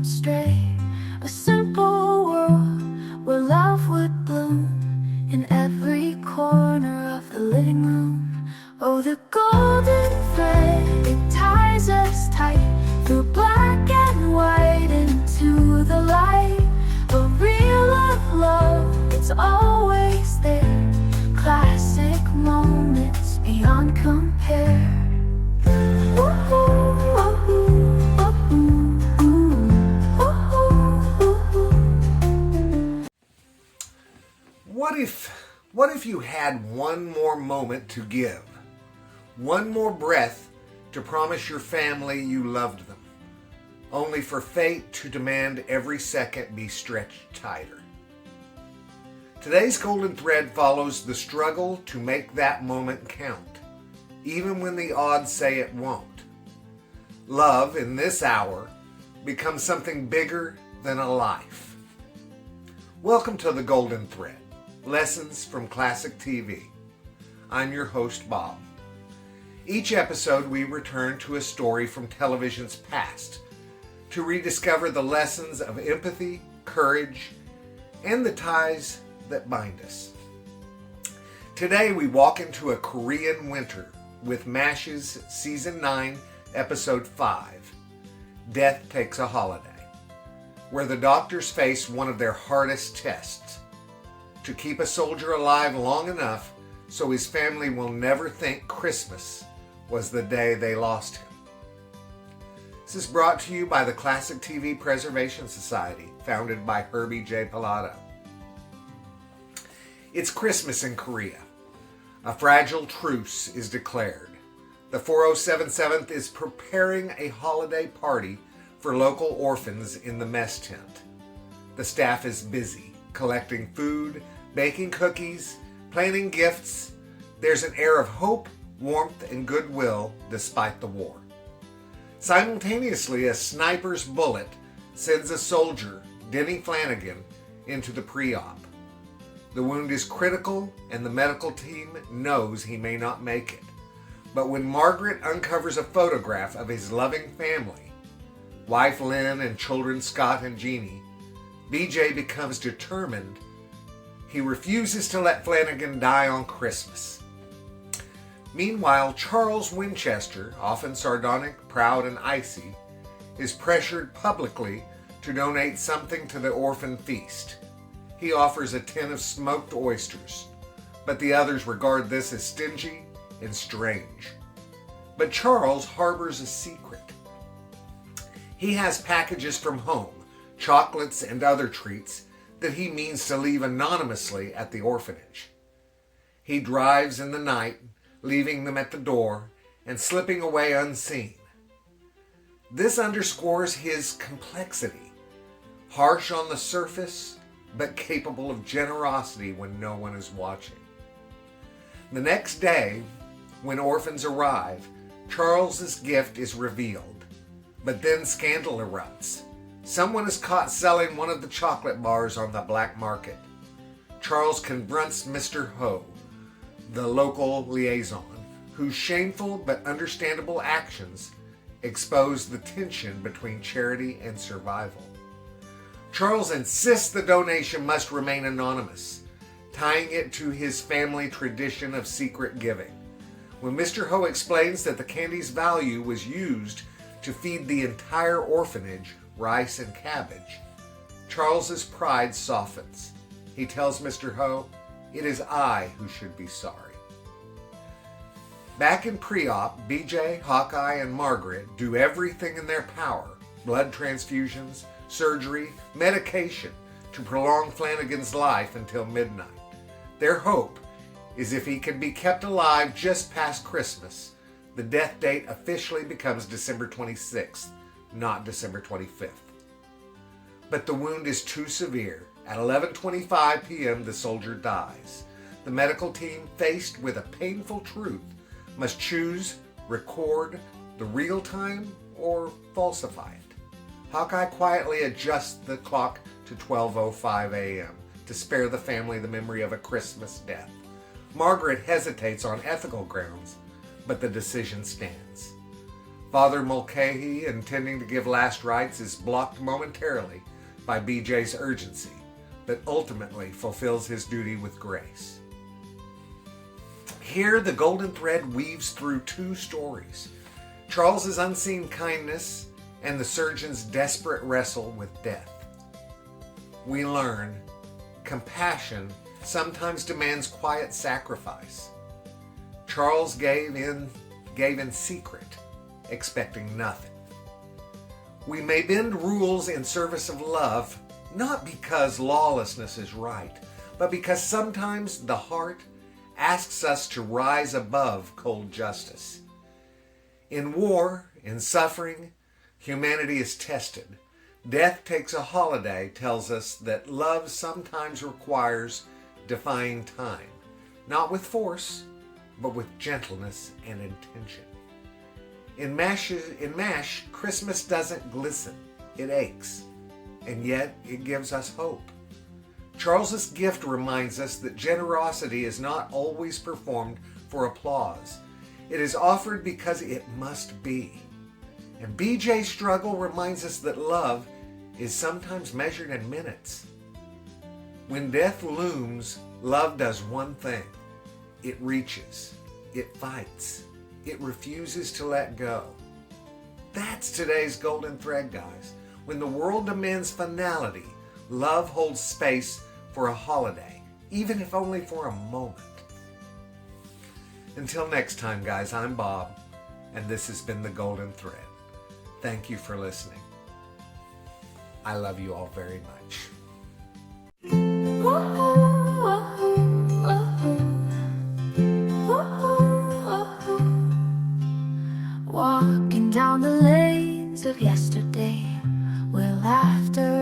stray. A simple world where love would bloom in every corner of the living room. Oh, the golden thread, it ties us tight through black and white into the light. A real love, it's always there. Classic moments beyond compare. What if you had one more moment to give? One more breath to promise your family you loved them, only for fate to demand every second be stretched tighter. Today's golden thread follows the struggle to make that moment count, even when the odds say it won't. Love, in this hour, becomes something bigger than a life. Welcome to the Golden Thread, Lessons from Classic TV. I'm your host, Bob. Each episode we return to a story from television's past to rediscover the lessons of empathy, courage, and the ties that bind us. Today we walk into a Korean winter with MASH's Season 9, Episode 5, Death Takes a Holiday, where the doctors face one of their hardest tests: to keep a soldier alive long enough so his family will never think Christmas was the day they lost him. This is brought to you by the Classic TV Preservation Society, founded by Herbie J. Pilato. It's Christmas in Korea. A fragile truce is declared. The 4077th is preparing a holiday party for local orphans in the mess tent. The staff is busy collecting food, baking cookies, planning gifts. There's an air of hope, warmth, and goodwill despite the war. Simultaneously, a sniper's bullet sends a soldier, Denny Flanagan, into the pre-op. The wound is critical, and the medical team knows he may not make it. But when Margaret uncovers a photograph of his loving family, wife Lynn and children Scott and Jeannie, BJ becomes determined. He refuses to let Flanagan die on Christmas. Meanwhile, Charles Winchester, often sardonic, proud, and icy, is pressured publicly to donate something to the orphan feast. He offers a tin of smoked oysters, but the others regard this as stingy and strange. But Charles harbors a secret. He has packages from home, chocolates and other treats that he means to leave anonymously at the orphanage. He drives in the night, leaving them at the door and slipping away unseen. This underscores his complexity, harsh on the surface, but capable of generosity when no one is watching. The next day, when orphans arrive, Charles's gift is revealed, but then scandal erupts. Someone is caught selling one of the chocolate bars on the black market. Charles confronts Mr. Ho, the local liaison, whose shameful but understandable actions expose the tension between charity and survival. Charles insists the donation must remain anonymous, tying it to his family tradition of secret giving. When Mr. Ho explains that the candy's value was used to feed the entire orphanage rice and cabbage, Charles's pride softens. He tells Mr. Ho, "It is I who should be sorry." Back in pre-op, BJ, Hawkeye, and Margaret do everything in their power, blood transfusions, surgery, medication, to prolong Flanagan's life until midnight. Their hope is if he can be kept alive just past Christmas, the death date officially becomes December 26th, not December 25th. But the wound is too severe. At 11:25 p.m., the soldier dies. The medical team, faced with a painful truth, must choose, record the real time or falsify it. Hawkeye quietly adjusts the clock to 12:05 a.m. to spare the family the memory of a Christmas death. Margaret hesitates on ethical grounds, but the decision stands. Father Mulcahy, intending to give last rites, is blocked momentarily by BJ's urgency, but ultimately fulfills his duty with grace. Here, the golden thread weaves through two stories: Charles's unseen kindness and the surgeon's desperate wrestle with death. We learn compassion sometimes demands quiet sacrifice. Charles gave in secret, expecting nothing. We may bend rules in service of love, not because lawlessness is right, but because sometimes the heart asks us to rise above cold justice. In war, in suffering, humanity is tested. Death Takes a Holiday tells us that love sometimes requires defying time, not with force, but with gentleness and intention. In MASH, Christmas doesn't glisten, it aches, and yet it gives us hope. Charles's gift reminds us that generosity is not always performed for applause. It is offered because it must be. And BJ's struggle reminds us that love is sometimes measured in minutes. When death looms, love does one thing. It reaches, it fights, it refuses to let go. That's today's golden thread, guys. When the world demands finality, love holds space for a holiday, even if only for a moment. Until next time, guys, I'm Bob, and this has been The Golden Thread. Thank you for listening. I love you all very much. Walking down the lanes of yesterday, where laughter